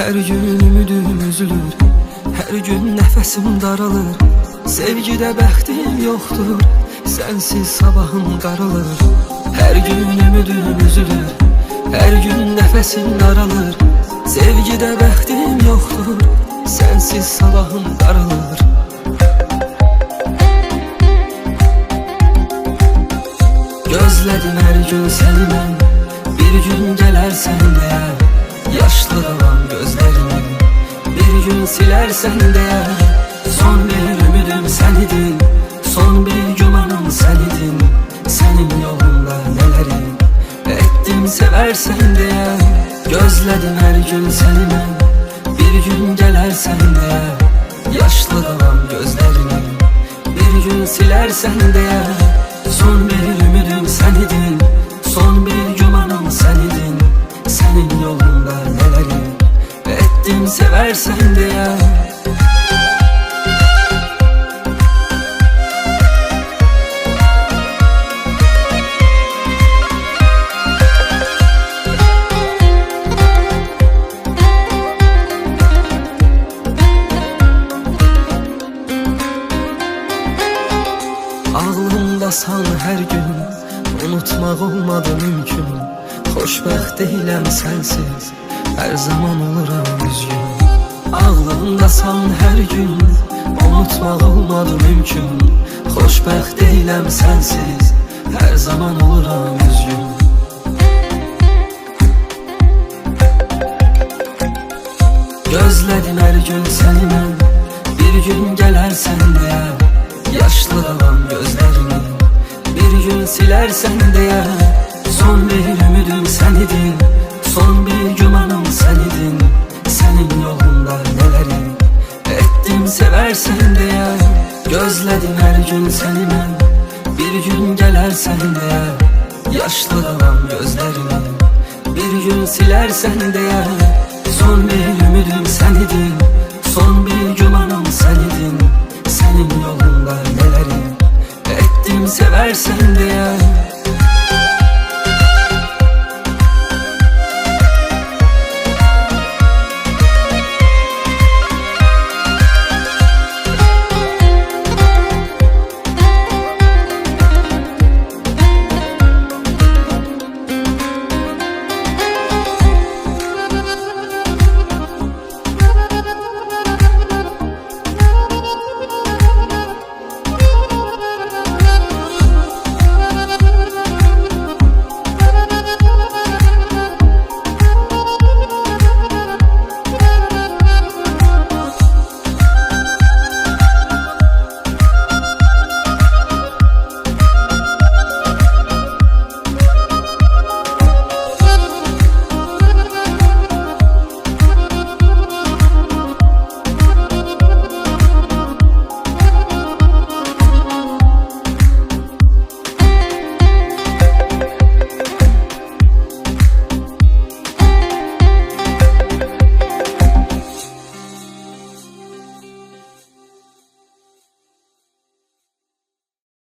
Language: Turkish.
Her gün ümidim üzülür, her gün nefesim daralır. Sevgide bəxtim yoktur, sensiz sabahım qaralır. Her gün ümidim üzülür, her gün nefesim daralır. Sevgide bəxtim yoktur, sensiz sabahım qaralır. Gözledim her gün seni ben, bir gün gelersen diye. Yaşlı kalan gözlerimi bir gün silersen diye. Son bir ümidim sen idin, son bir gümanım sen idin. Senin yolunda neleri ettim seversen diye. Gözledim her gün seni ben, bir gün gelersen diye. Yaşlı kalan gözlerimi bir gün silersen diye. Son bir ümidim sen idin, son bir gümanım sen idin. Senin yolunda neleri ettim seversen diye. Ağlımdasan her gün, unutmaq olmadı mümkün. Xoşbəxt deyiləm sensiz, her zaman oluram üzgün. Ağlımdasan her gün, unutmaq olmadı mümkün. Xoşbəxt deyiləm sensiz, her zaman oluram üzgün. Gözledim her gün seni mən, bir gün gelersen diye. Yaşlı kalan gözlerimi bir gün silersen diye. Son bir ümidim sen idin, son bir gümanım sen idin. Senin yolunda neleri ettim seversen diye. Gözledim her gün seni ben, bir gün gelersen diye. Yaşlı kalan gözlerimi bir gün silersen diye. Son bir ümidim sen idin, son bir gümanım sen idin. Senin yolunda neleri ettim seversen diye.